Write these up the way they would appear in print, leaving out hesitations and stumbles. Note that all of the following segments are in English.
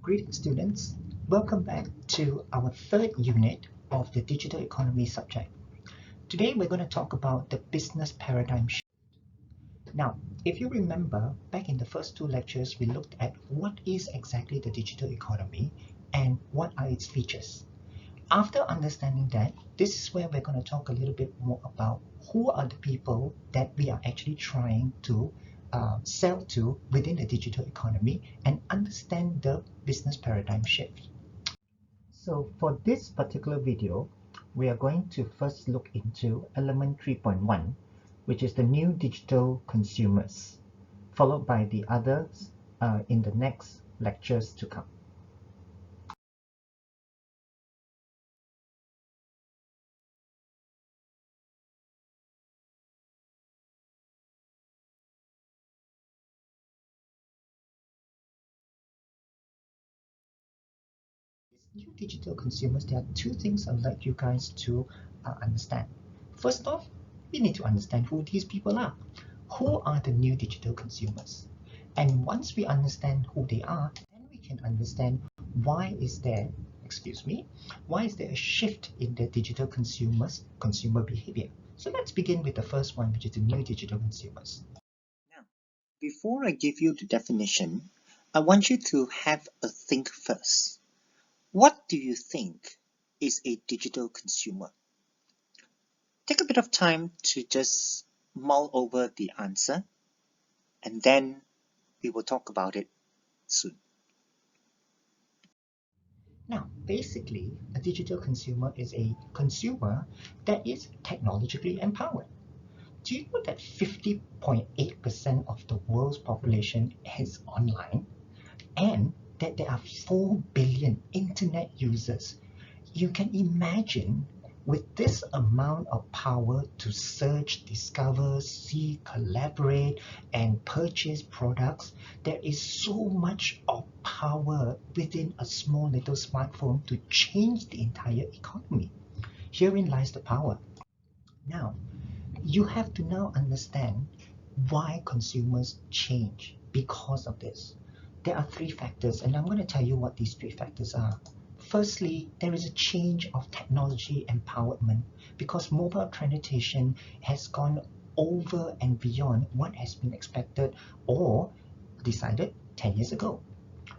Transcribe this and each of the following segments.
Greetings students, welcome back to our third unit of the digital economy subject. Today we're going to talk about the business paradigm shift. Now, if you remember, back in the first two lectures we looked at what is exactly the digital economy and what are its features. After understanding that, this is where we're going to talk a little bit more about who are the people that we are actually trying to sell to within the digital economy and understand the business paradigm shift. So for this particular video, we are going to first look into element 3.1, which is the new digital consumers, followed by the others in the next lectures to come. New digital consumers, there are two things I'd like you guys to understand. First off, we need to understand who these people are. Who are the new digital consumers? And once we understand who they are, then we can understand why is there a shift in the digital consumer behavior. So let's begin with the first one, which is the new digital consumers. Now, before I give you the definition, I want you to have a think first. What do you think is a digital consumer? Take a bit of time to just mull over the answer, and then we will talk about it soon. Now, basically, a digital consumer is a consumer that is technologically empowered. Do you know that 50.8% of the world's population is online and that there are 4 billion internet users? You can imagine with this amount of power to search, discover, see, collaborate, and purchase products, there is so much of power within a small little smartphone to change the entire economy. Herein lies the power. Now, you have to now understand why consumers change because of this. There are three factors, and I'm going to tell you what these three factors are. Firstly, there is a change of technology empowerment because mobile penetration has gone over and beyond what has been expected or decided 10 years ago.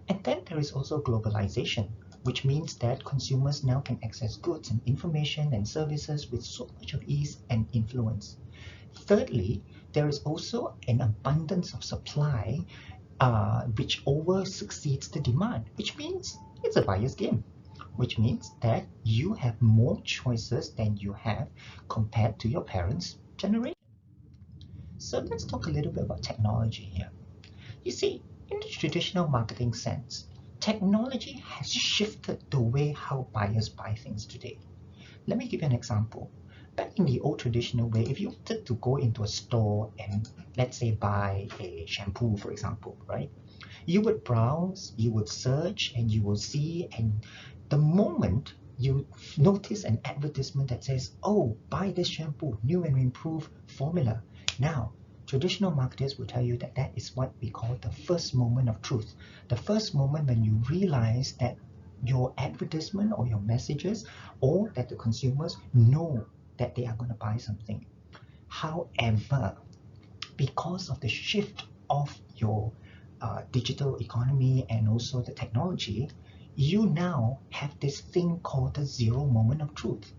And then there is also globalization, which means that consumers now can access goods and information and services with so much of ease and influence. Thirdly, there is also an abundance of supply which over succeeds the demand, which means it's a buyer's game, which means that you have more choices than you have compared to your parents' generation. So let's talk a little bit about technology here. You see, in the traditional marketing sense, technology has shifted the way how buyers buy things today. Let me give you an example. Back in the old traditional way, if you wanted to go into a store and let's say buy a shampoo, for example, right? You would browse, you would search, and you will see, and the moment you notice an advertisement that says, oh, buy this shampoo, new and improved formula. Now, traditional marketers will tell you that that is what we call the first moment of truth. The first moment when you realize that your advertisement or your messages or that the consumers know that they are going to buy something. However, because of the shift of your digital economy and also the technology, you now have this thing called the zero moment of truth.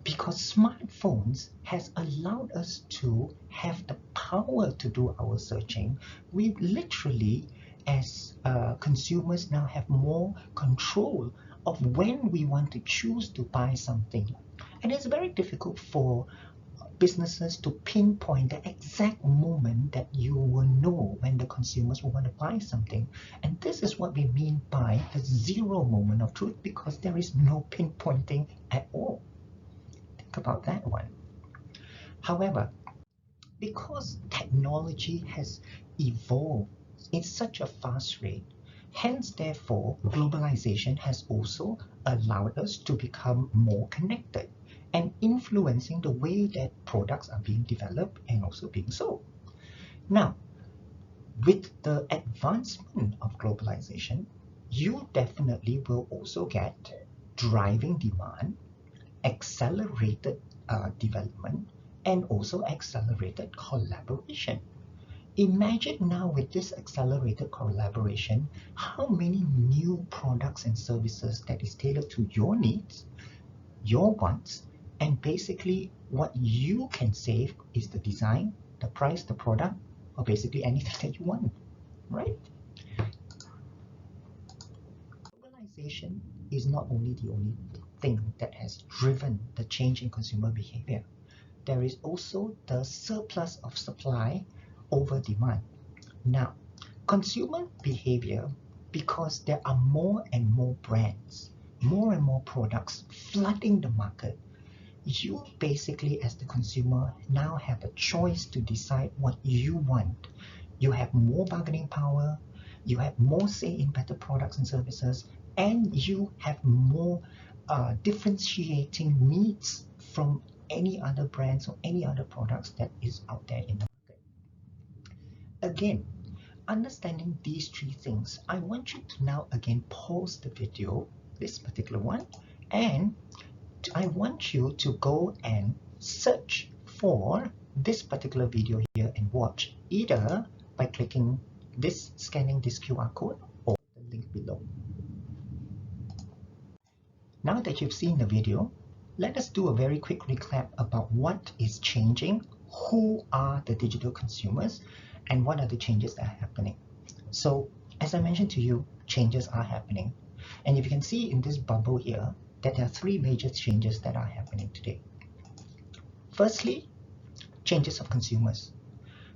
Because smartphones has allowed us to have the power to do our searching, we literally, as consumers, now have more control of when we want to choose to buy something. And it's very difficult for businesses to pinpoint the exact moment that you will know when the consumers will want to buy something. And this is what we mean by the zero moment of truth, because there is no pinpointing at all. Think about that one. However, because technology has evolved in such a fast rate, hence therefore globalization has also allowed us to become more connected and influencing the way that products are being developed and also being sold. Now, with the advancement of globalization, you definitely will also get driving demand, accelerated development, and also accelerated collaboration. Imagine now with this accelerated collaboration, how many new products and services that is tailored to your needs, your wants, and basically what you can save is the design, the price, the product, or basically anything that you want, right? Globalization is not only the only thing that has driven the change in consumer behavior. There is also the surplus of supply over demand. Now, consumer behavior, because there are more and more brands, more and more products flooding the market, you basically as the consumer now have a choice to decide what you want. You have more bargaining power, you have more say in better products and services, and you have more differentiating needs from any other brands or any other products that is out there in the market. Again, understanding these three things, I want you to now again pause the video, this particular one, and I want you to go and search for this particular video here and watch, either by clicking this, scanning this QR code, or the link below. Now that you've seen the video, let us do a very quick recap about what is changing, who are the digital consumers, and what are the changes that are happening. So, as I mentioned to you, changes are happening. And if you can see in this bubble here, that there are three major changes that are happening today. Firstly, changes of consumers.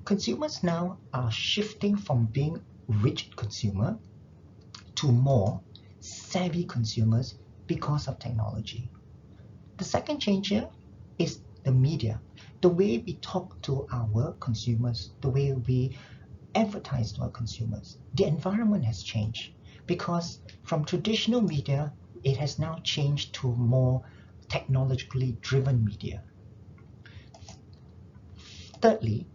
Consumers now are shifting from being rigid consumer to more savvy consumers because of technology. The second change here is the media, the way we talk to our consumers, the way we advertise to our consumers. The environment has changed because from traditional media, it has now changed to more technologically driven media. Thirdly,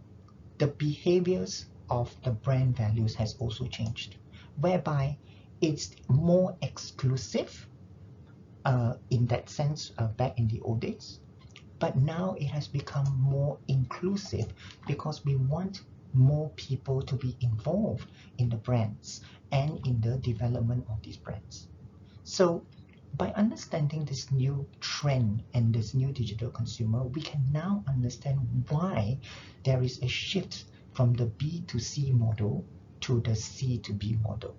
the behaviors of the brand values has also changed, whereby it's more exclusive in that sense back in the old days, but now it has become more inclusive because we want more people to be involved in the brands and in the development of these brands. So by understanding this new trend and this new digital consumer, we can now understand why there is a shift from the B to C model to the C to B model.